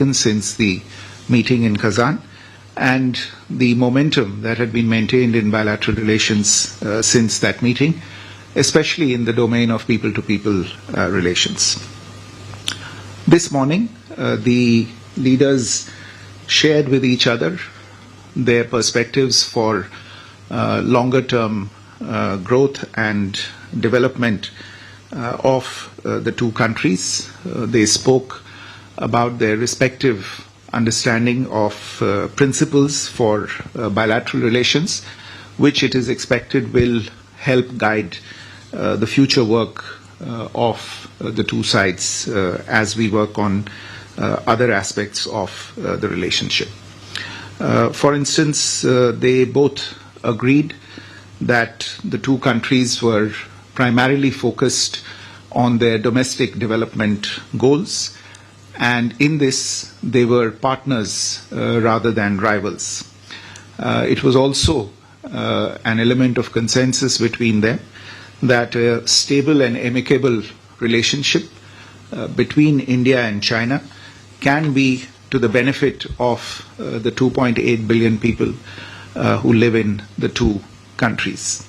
taken since the meeting in Kazan, and the momentum that had been maintained in bilateral relations since that meeting, especially in the domain of people-to-people relations. This morning, the leaders shared with each other their perspectives for longer-term growth and development of the two countries. They spoke about their respective understanding of principles for bilateral relations, which it is expected will help guide the future work of the two sides as we work on other aspects of the relationship. For instance, they both agreed that the two countries were primarily focused on their domestic development goals, and in this they were partners rather than rivals. It was also an element of consensus between them that a stable and amicable relationship between India and China can be to the benefit of the 2.8 billion people who live in the two countries.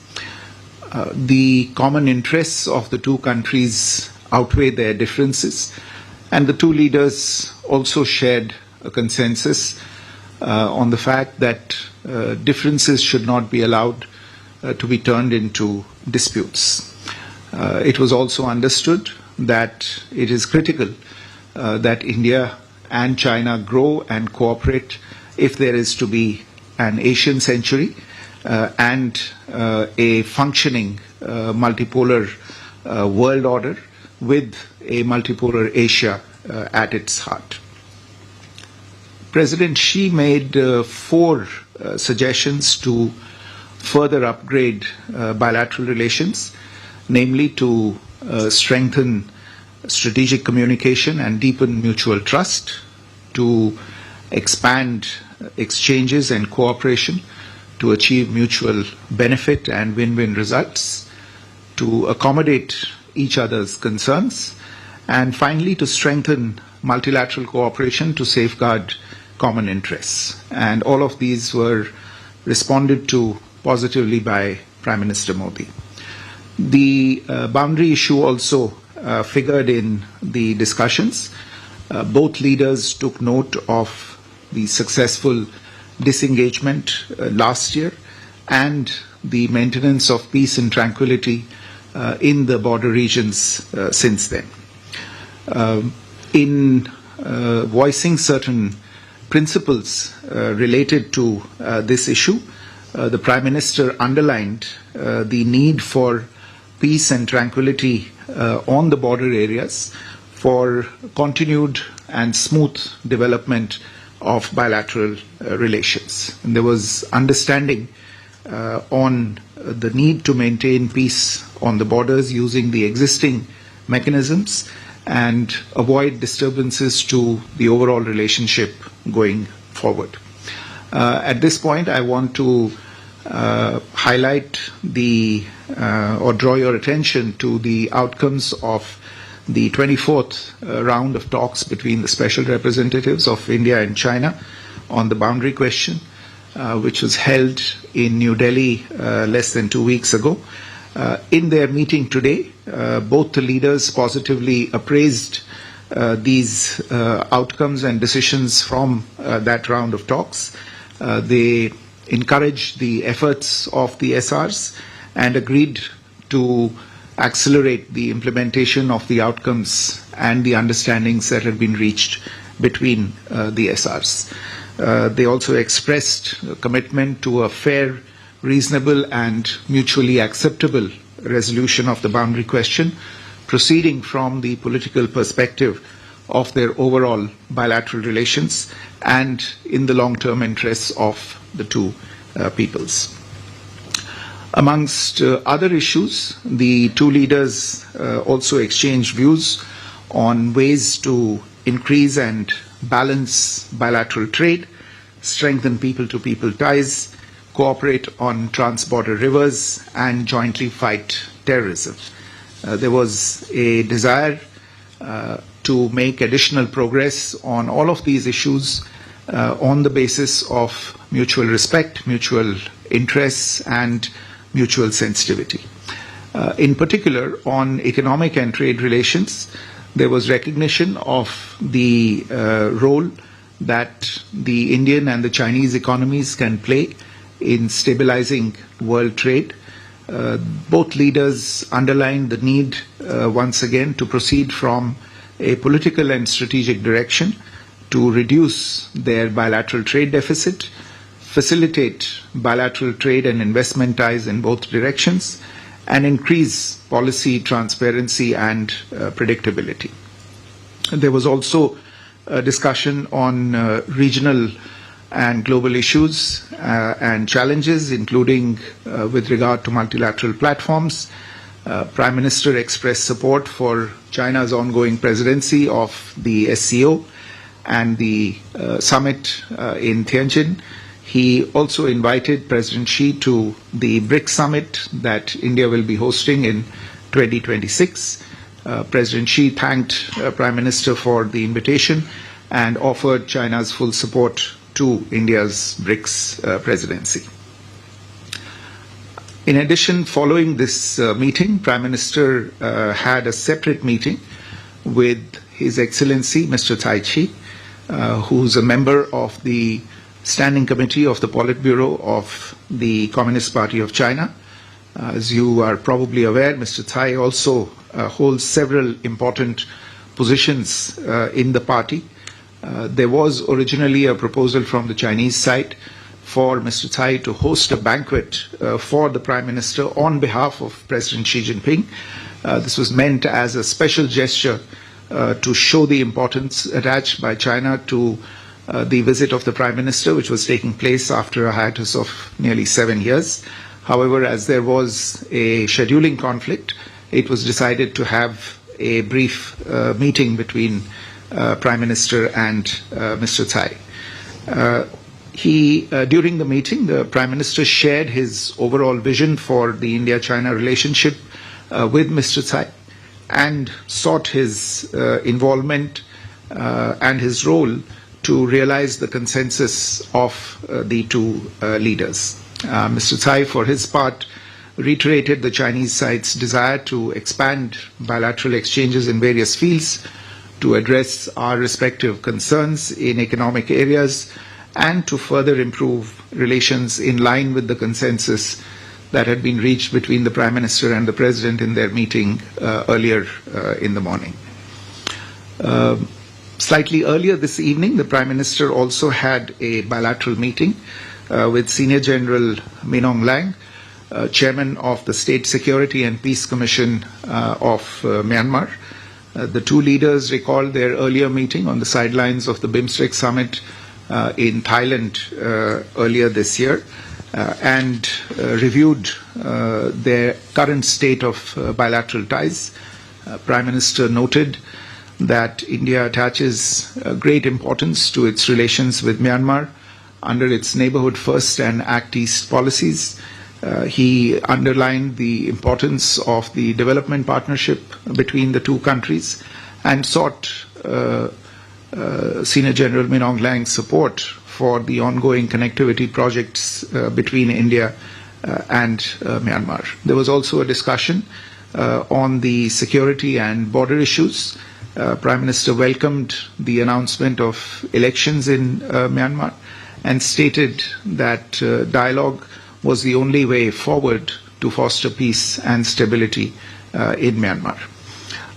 The common interests of the two countries outweigh their differences, and the two leaders also shared a consensus on the fact that differences should not be allowed to be turned into disputes. It was also understood that it is critical that India and China grow and cooperate if there is to be an Asian century and a functioning multipolar world order with a multipolar Asia at its heart. President Xi made 4 suggestions to further upgrade bilateral relations, namely to strengthen strategic communication and deepen mutual trust, to expand exchanges and cooperation to achieve mutual benefit and win-win results, to accommodate each other's concerns, and finally to strengthen multilateral cooperation to safeguard common interests. And all of these were responded to positively by Prime Minister Modi. The boundary issue also figured in the discussions. Both leaders took note of the successful disengagement last year and the maintenance of peace and tranquility in the border regions since then. In voicing certain principles related to this issue, the Prime Minister underlined the need for peace and tranquility on the border areas for continued and smooth development of bilateral relations. And there was understanding on the need to maintain peace on the borders using the existing mechanisms and avoid disturbances to the overall relationship going forward. At this point, I want to highlight or draw your attention to the outcomes of the 24th round of talks between the special representatives of India and China on the boundary question, which was held in New Delhi less than 2 weeks ago. In their meeting today, both the leaders positively appraised these outcomes and decisions from that round of talks. They encouraged the efforts of the SRs and agreed to accelerate the implementation of the outcomes and the understandings that have been reached between the SRs. They also expressed a commitment to a fair, reasonable and mutually acceptable resolution of the boundary question, proceeding from the political perspective of their overall bilateral relations and in the long-term interests of the two peoples. Amongst other issues, the two leaders also exchanged views on ways to increase and balance bilateral trade, strengthen people-to-people ties, cooperate on trans-border rivers, and jointly fight terrorism. There was a desire to make additional progress on all of these issues on the basis of mutual respect, mutual interests, and mutual sensitivity. In particular, on economic and trade relations, there was recognition of the role that the Indian and the Chinese economies can play in stabilizing world trade. Both leaders underlined the need once again to proceed from a political and strategic direction to reduce their bilateral trade deficit, facilitate bilateral trade and investment ties in both directions, and increase policy transparency and predictability. There was also a discussion on regional and global issues and challenges, including with regard to multilateral platforms. Prime Minister expressed support for China's ongoing presidency of the SCO and the summit in Tianjin. He also invited President Xi to the BRICS summit that India will be hosting in 2026. President Xi thanked Prime Minister for the invitation and offered China's full support to India's BRICS presidency. In addition, following this meeting, Prime Minister had a separate meeting with His Excellency Mr. Tsai Chi, who's a member of the Standing Committee of the Politburo of the Communist Party of China. As you are probably aware, Mr. Tsai also holds several important positions in the party. There was originally a proposal from the Chinese side for Mr. Tsai to host a banquet for the Prime Minister on behalf of President Xi Jinping. This was meant as a special gesture to show the importance attached by China to the visit of the Prime Minister, which was taking place after a hiatus of nearly 7 years. However, as there was a scheduling conflict, it was decided to have a brief meeting between Prime Minister and Mr. Tsai. During the meeting, the Prime Minister shared his overall vision for the India-China relationship with Mr. Tsai and sought his involvement and his role to realize the consensus of the two leaders. Mr. Tsai, for his part, reiterated the Chinese side's desire to expand bilateral exchanges in various fields to address our respective concerns in economic areas and to further improve relations in line with the consensus that had been reached between the Prime Minister and the President in their meeting earlier in the morning. Slightly earlier this evening, the Prime Minister also had a bilateral meeting with Senior General Minong Lang, Chairman of the State Security and Peace Commission of Myanmar. The two leaders recalled their earlier meeting on the sidelines of the BIMSTEC summit in Thailand earlier this year and reviewed their current state of bilateral ties. Prime Minister noted that India attaches great importance to its relations with Myanmar under its Neighbourhood First and Act East policies. He underlined the importance of the development partnership between the two countries and sought Senior General Minong Lang's support for the ongoing connectivity projects between India and Myanmar. There was also a discussion on the security and border issues. Prime Minister welcomed the announcement of elections in Myanmar and stated that dialogue was the only way forward to foster peace and stability in Myanmar.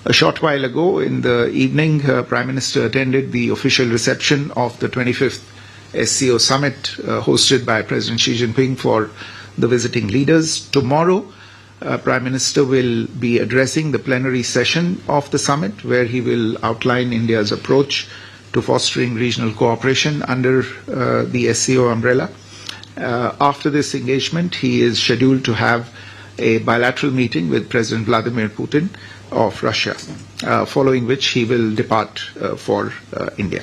A short while ago in the evening, Prime Minister attended the official reception of the 25th SCO summit hosted by President Xi Jinping for the visiting leaders. Tomorrow, Prime Minister will be addressing the plenary session of the summit, where he will outline India's approach to fostering regional cooperation under the SCO umbrella. After this engagement, he is scheduled to have a bilateral meeting with President Vladimir Putin of Russia, following which he will depart for India.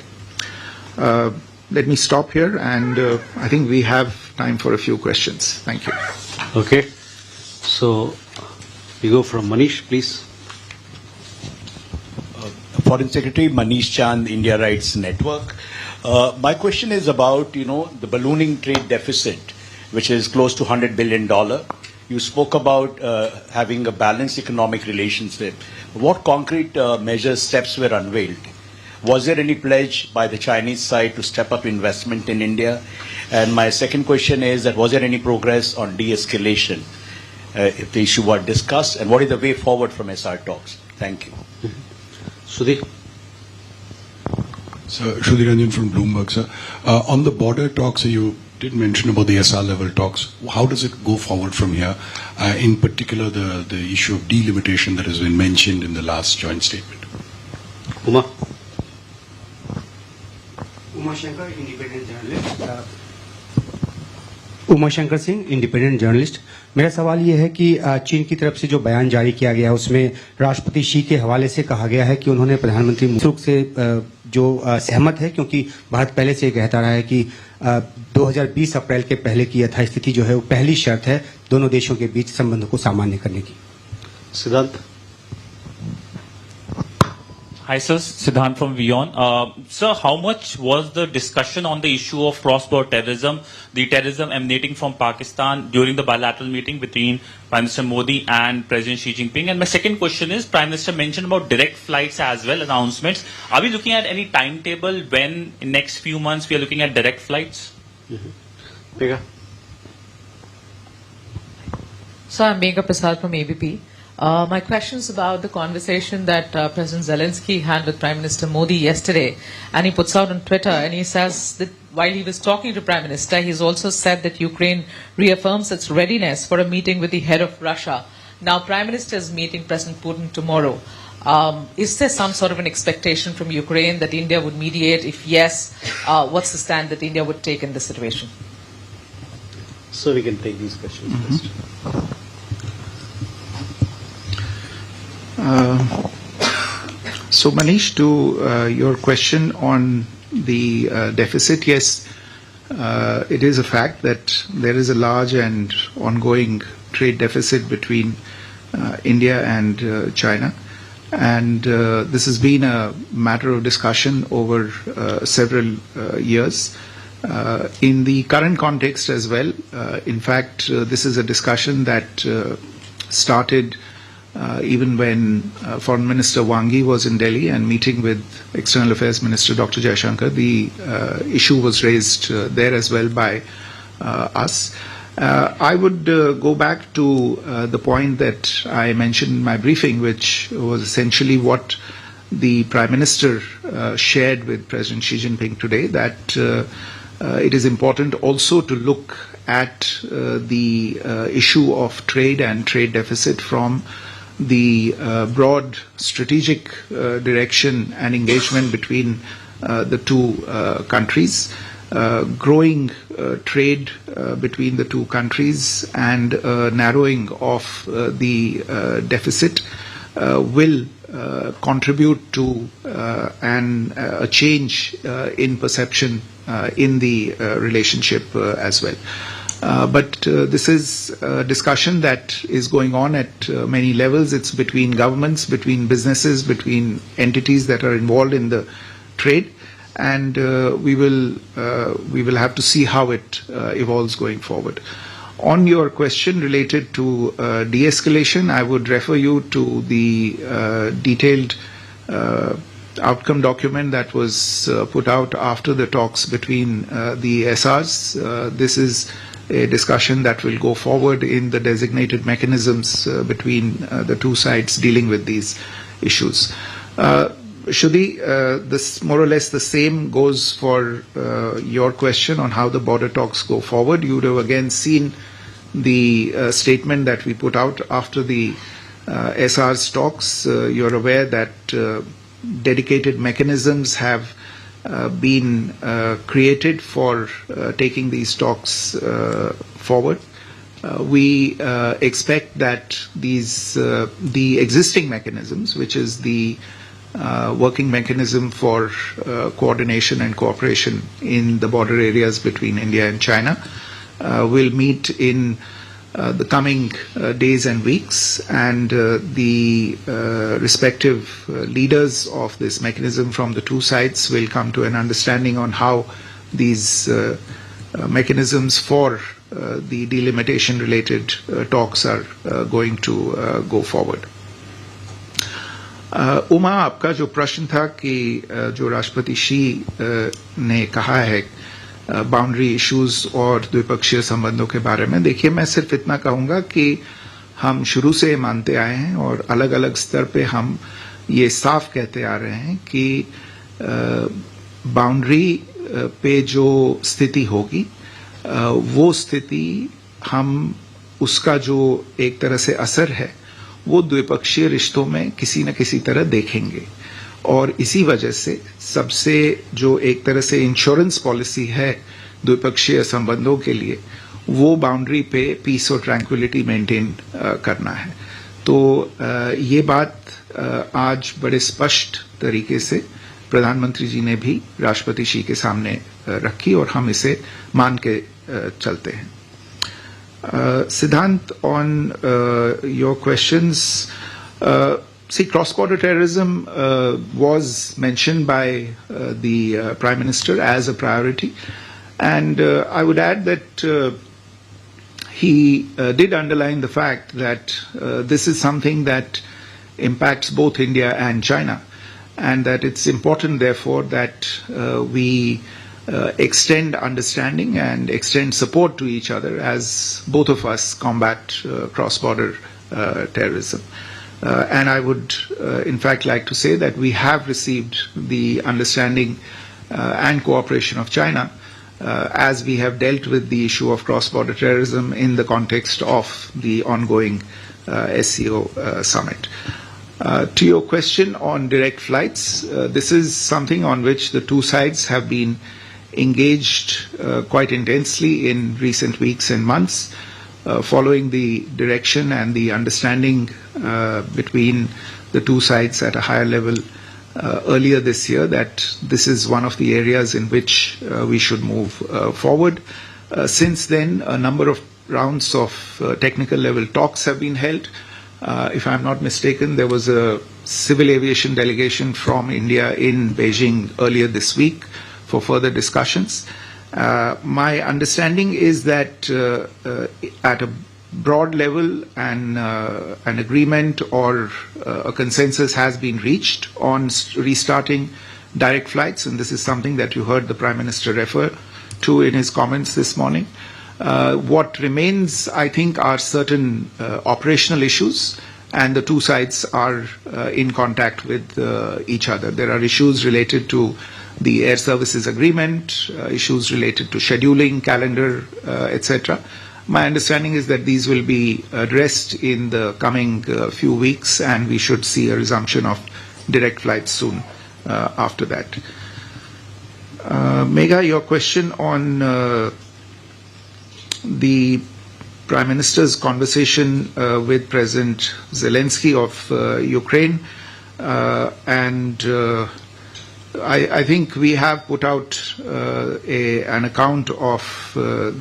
Let me stop here, and I think we have time for a few questions. Thank you. Okay. So we go from Manish, please. For Foreign Secretary, Manish Chand, India Rights Network. My question is about, the ballooning trade deficit, which is close to $100 billion. You spoke about having a balanced economic relationship. What concrete measures, steps were unveiled? Was there any pledge by the Chinese side to step up investment in India? And my second question is that was there any progress on de-escalation if the issue was discussed? And what is the way forward from SR talks? Thank you. Sudhir. So, Sudhir Ranjan from Bloomberg, sir. On the border talks, you did mention about the SR level talks. How does it go forward from here? In particular, the issue of delimitation that has been mentioned in the last joint statement. Uma. Umashankar independent journalist Umashankar Singh independent journalist मेरा सवाल ये है कि चीन की तरफ से जो बयान जारी किया गया है उसमें राष्ट्रपति शी के हवाले से कहा गया है कि उन्होंने प्रधानमंत्री मुसरुक से जो सहमत है क्योंकि भारत पहले से कहता रहा है कि 2020 अप्रैल के पहले की यथास्थिति जो है वो पहली शर्त है दोनों देशों के बीच संबंधों को सामान्य करने की। Siddhant. Hi, sir. Siddhant from WION. Sir, how much was the discussion on the issue of cross-border terrorism, the terrorism emanating from Pakistan during the bilateral meeting between Prime Minister Modi and President Xi Jinping? And my second question is, Prime Minister mentioned about direct flights as well, announcements. Are we looking at any timetable when in next few months we are looking at direct flights? Megha. So I'm Megha Prasad from ABP. My question is about the conversation that President Zelensky had with Prime Minister Modi yesterday, and he puts out on Twitter, and he says that while he was talking to Prime Minister, he's also said that Ukraine reaffirms its readiness for a meeting with the head of Russia. Now, Prime Minister is meeting President Putin tomorrow. Is there some sort of an expectation from Ukraine that India would mediate? If yes, what's the stand that India would take in this situation? So we can take these questions first. So Manish, to your question on the deficit, yes, it is a fact that there is a large and ongoing trade deficit between India and China, and this has been a matter of discussion over several years. In the current context as well, in fact, this is a discussion that started even when Foreign Minister Wang Yi was in Delhi and meeting with External Affairs Minister Dr. Jaishankar, the issue was raised there as well by us. I would go back to the point that I mentioned in my briefing, which was essentially what the Prime Minister shared with President Xi Jinping today, that it is important also to look at the issue of trade and trade deficit from the broad strategic direction and engagement between the two countries. Growing trade between the two countries and narrowing of the deficit will contribute to a change in perception in the relationship as well. But this is a discussion that is going on at many levels. It's between governments, between businesses, between entities that are involved in the trade, and we will have to see how it evolves going forward. On your question related to de-escalation, I would refer you to the detailed outcome document that was put out after the talks between the SRs. This is a discussion that will go forward in the designated mechanisms between the two sides dealing with these issues. Shruti, this more or less the same goes for your question on how the border talks go forward. You would have again seen the statement that we put out after the SR's talks. You're aware that dedicated mechanisms have been created for taking these talks forward. We expect that the existing mechanisms, which is the working mechanism for coordination and cooperation in the border areas between India and China, will meet in the coming days and weeks, and the respective leaders of this mechanism from the two sides will come to an understanding on how these mechanisms for the delimitation related talks are going to go forward. Uma, आपका जो प्रश्न था कि जो राष्ट्रपति she ने कहा है बाउंड्री इश्यूज और द्विपक्षीय संबंधों के बारे में, देखिए मैं सिर्फ इतना कहूंगा कि हम शुरू से मानते आए हैं और अलग अलग स्तर पे हम ये साफ कहते आ रहे हैं कि बाउंड्री पे जो स्थिति होगी वो स्थिति हम उसका जो एक तरह से असर है वो द्विपक्षीय रिश्तों में किसी न किसी तरह देखेंगे, और इसी वजह से सबसे जो एक तरह से इंश्योरेंस पॉलिसी है द्विपक्षीय संबंधों के लिए वो बाउंड्री पे पीस और ट्रैंक्विलिटी मेंटेन करना है। तो ये बात आज बड़े स्पष्ट तरीके से प्रधानमंत्री जी ने भी राष्ट्रपति शी के सामने रखी और हम इसे मान के चलते हैं। Siddhant, on your questions, see, cross-border terrorism was mentioned by the Prime Minister as a priority, and I would add that he did underline the fact that this is something that impacts both India and China, and that it's important, therefore, that we extend understanding and extend support to each other as both of us combat cross-border terrorism. And I would, in fact, like to say that we have received the understanding and cooperation of China as we have dealt with the issue of cross-border terrorism in the context of the ongoing SCO summit. To your question on direct flights, this is something on which the two sides have been engaged quite intensely in recent weeks and months, following the direction and the understanding between the two sides at a higher level earlier this year that this is one of the areas in which we should move forward. Since then, a number of rounds of technical level talks have been held. If I'm not mistaken, there was a civil aviation delegation from India in Beijing earlier this week for further discussions. My understanding is that at a broad level an agreement or a consensus has been reached on restarting direct flights, and this is something that you heard the Prime Minister refer to in his comments this morning. What remains, I think, are certain operational issues, and the two sides are in contact with each other. There are issues related to the air services agreement, issues related to scheduling, calendar, etc. My understanding is that these will be addressed in the coming few weeks, and we should see a resumption of direct flights soon after that. Megha, your question on the Prime Minister's conversation with President Zelensky of Ukraine, and I think we have put out an account of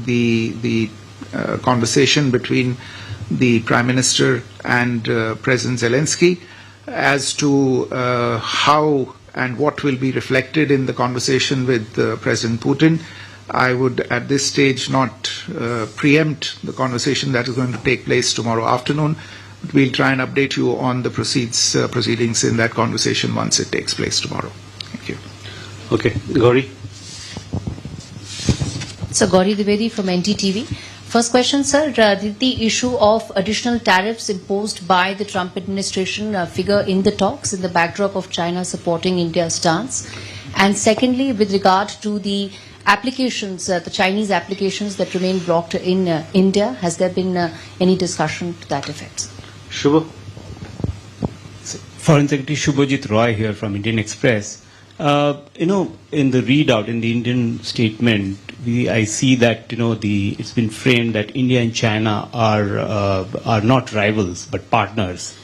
the conversation between the Prime Minister and President Zelensky as to how and what will be reflected in the conversation with President Putin. I would at this stage not preempt the conversation that is going to take place tomorrow afternoon. But we'll try and update you on the proceedings in that conversation once it takes place tomorrow. Thank you. Okay, Gauri. So Gauri Dwivedi from NDTV. First question, sir. Did the issue of additional tariffs imposed by the Trump administration figure in the talks in the backdrop of China supporting India's stance? And secondly, with regard to the applications, the Chinese applications that remain blocked in India, has there been any discussion to that effect? Shubha. Foreign Secretary Shubhajit Roy here from Indian Express. In the readout, in the Indian statement, I see that it's been framed that India and China are not rivals but partners.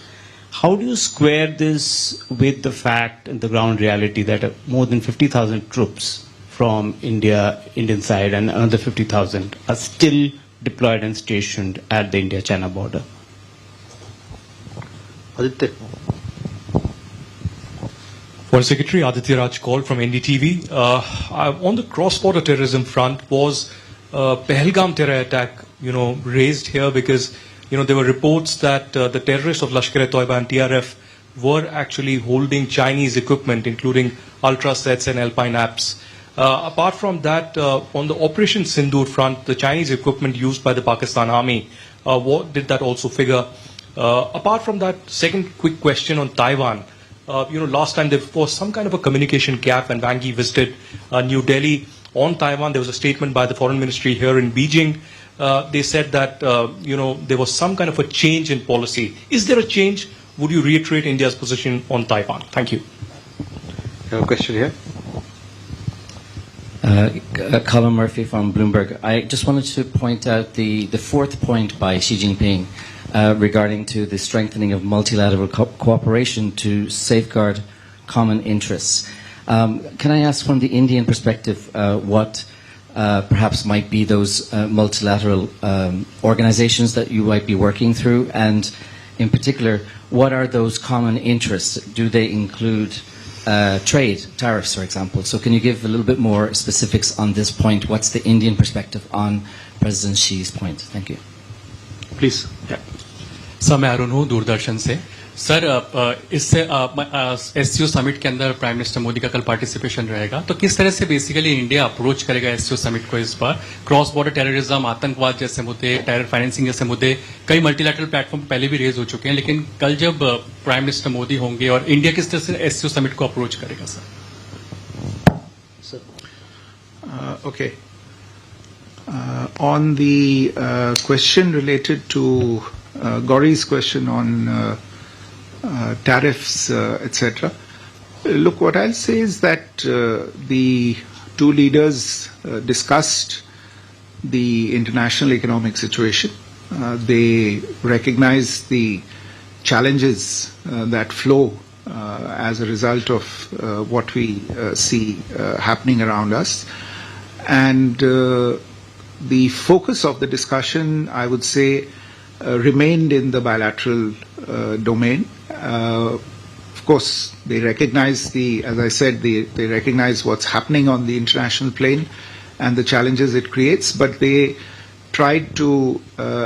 How do you square this with the fact and the ground reality that more than 50,000 troops from Indian side and another 50,000 are still deployed and stationed at the India-China border? Aditya. Foreign Secretary Aditya Raj Kaul from NDTV. On the cross-border terrorism front, was Pahalgam terror attack, raised here because, there were reports that the terrorists of Lashkar-e-Toiba and TRF were actually holding Chinese equipment, including ultra sets and alpine apps. Apart from that, on the Operation Sindoor front, the Chinese equipment used by the Pakistan Army, what did that also figure? Apart from that, second quick question on Taiwan. Last time there was some kind of a communication gap when Wang Yi visited New Delhi. On Taiwan, there was a statement by the foreign ministry here in Beijing. They said that, there was some kind of a change in policy. Is there a change? Would you reiterate India's position on Taiwan? Thank you. You have a question here? Colin Murphy from Bloomberg. I just wanted to point out the fourth point by Xi Jinping regarding to the strengthening of multilateral cooperation to safeguard common interests. Can I ask from the Indian perspective what perhaps might be those multilateral organizations that you might be working through, and in particular, what are those common interests? Do they include trade, tariffs, for example? So can you give a little bit more specifics on this point? What's the Indian perspective on President Xi's point? Thank you. Please. Sir मैं अरुण हूँ दूरदर्शन से. Sir इससे SCO summit के अंदर prime minister Modi का कल participation रहेगा, तो किस तरह से बेसिकली इंडिया अप्रोच करेगा एससीओ समिट को इस बार? क्रॉस बॉर्डर टेररिज्म, आतंकवाद जैसे मुद्दे, टेरर फाइनेंसिंग जैसे मुद्दे कई मल्टीलैटरल प्लेटफॉर्म पहले भी रेज हो चुके हैं, लेकिन कल जब प्राइम मिनिस्टर मोदी होंगे और इंडिया किस तरह से एससीओ समिट को अप्रोच करेगा sir? Okay. On the question related to Gauri's question on tariffs, etc. Look, what I'll say is that the two leaders discussed the international economic situation. They recognize the challenges that flow as a result of what we see happening around us. And the focus of the discussion, I would say, remained in the bilateral domain. Of course, they recognize as I said, they recognize what's happening on the international plane and the challenges it creates, but they tried to,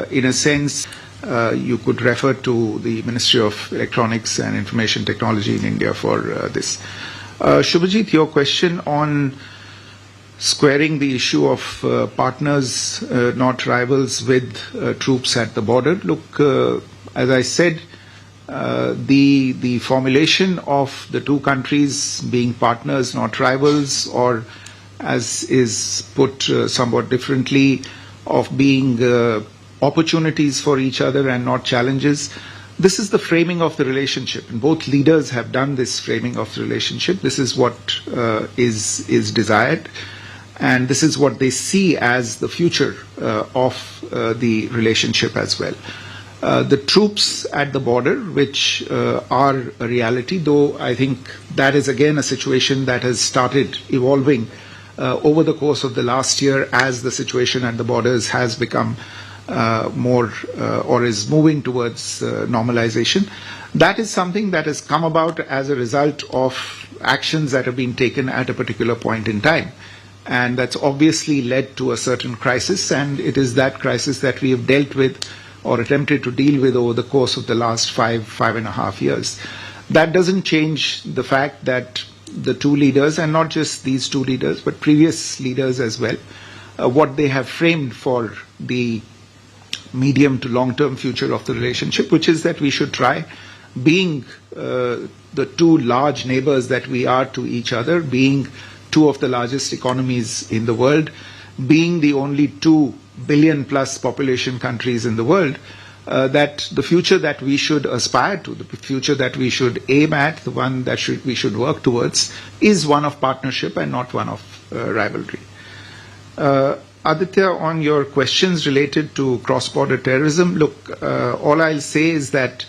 in a sense, you could refer to the Ministry of Electronics and Information Technology in India for this. Shubhajit, your question on squaring the issue of partners, not rivals, with troops at the border. Look, as I said, the formulation of the two countries being partners, not rivals, or as is put somewhat differently, of being opportunities for each other and not challenges. This is the framing of the relationship, and both leaders have done this framing of the relationship. This is what is desired. And this is what they see as the future of the relationship as well. The troops at the border, which are a reality, though I think that is again a situation that has started evolving over the course of the last year as the situation at the borders has become more or is moving towards normalization. That is something that has come about as a result of actions that have been taken at a particular point in time. And that's obviously led to a certain crisis, and it is that crisis that we have dealt with or attempted to deal with over the course of the last 5.5 years. That doesn't change the fact that the two leaders, and not just these two leaders, but previous leaders as well, what they have framed for the medium to long-term future of the relationship, which is that we should try, being the two large neighbors that we are to each other, being two of the largest economies in the world, being the only 2 billion plus population countries in the world, that the future that we should aspire to, the future that we should aim at, the one that we should work towards, is one of partnership and not one of rivalry. Aditya, on your questions related to cross-border terrorism, look, all I'll say is that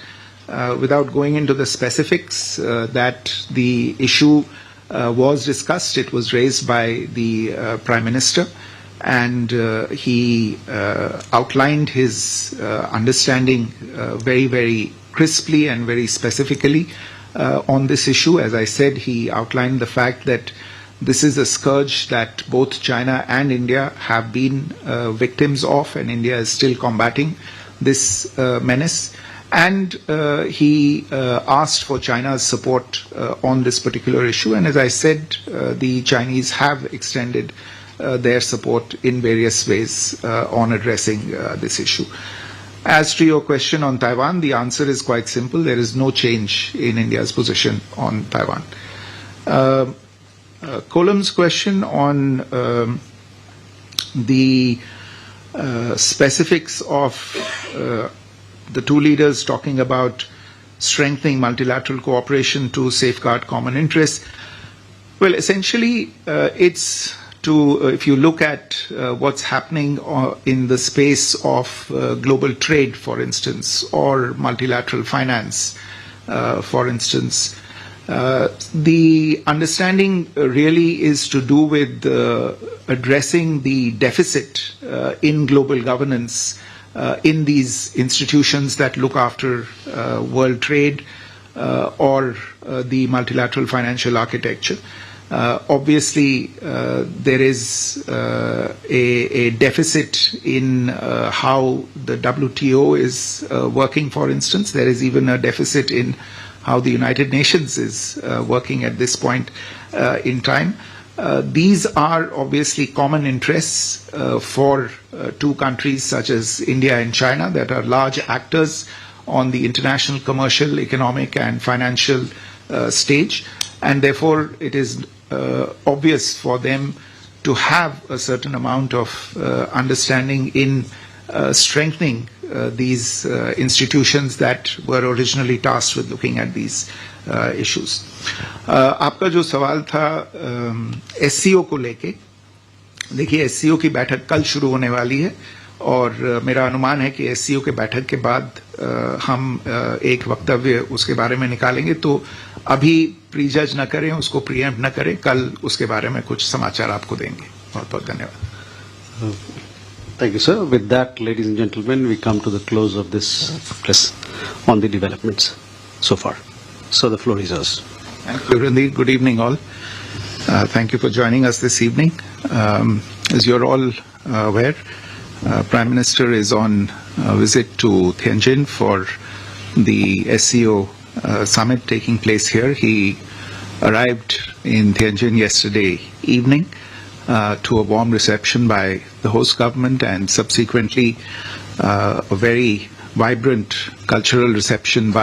without going into the specifics, that the issue was discussed. It was raised by the Prime Minister, and he outlined his understanding very, very crisply and very specifically on this issue. As I said, he outlined the fact that this is a scourge that both China and India have been victims of, and India is still combating this menace. And he asked for China's support on this particular issue. And as I said, the Chinese have extended their support in various ways on addressing this issue. As to your question on Taiwan, the answer is quite simple. There is no change in India's position on Taiwan. Kolam's question on the specifics of the two leaders talking about strengthening multilateral cooperation to safeguard common interests. Well, essentially, it's to, if you look at what's happening in the space of global trade, for instance, or multilateral finance, for instance, the understanding really is to do with addressing the deficit in global governance in these institutions that look after world trade or the multilateral financial architecture. Obviously, there is a deficit in how the WTO is working, for instance. There is even a deficit in how the United Nations is working at this point in time. These are obviously common interests for two countries such as India and China that are large actors on the international commercial, economic and financial stage, and therefore it is obvious for them to have a certain amount of understanding in strengthening these institutions that were originally tasked with looking at these issues. आपका जो सवाल था SCO को लेके, देखिए SCO की बैठक कल शुरू होने वाली है और मेरा अनुमान है कि SCO के बैठक के बाद हम एक वक्तव्य उसके बारे में निकालेंगे, तो अभी प्रीजज न करें, उसको प्रीएम्प्ट न करें, कल उसके बारे में कुछ समाचार आपको देंगे. बहुत बहुत धन्यवाद. Thank you, sir. With that, ladies and gentlemen, we come to the close of this press on the developments so far. So the floor is yours. Thank you, Randeep. Good evening, all. Thank you for joining us this evening. As you're all aware, Prime Minister is on a visit to Tianjin for the SCO summit taking place here. He arrived in Tianjin yesterday evening to a warm reception by the host government and subsequently a very vibrant cultural reception by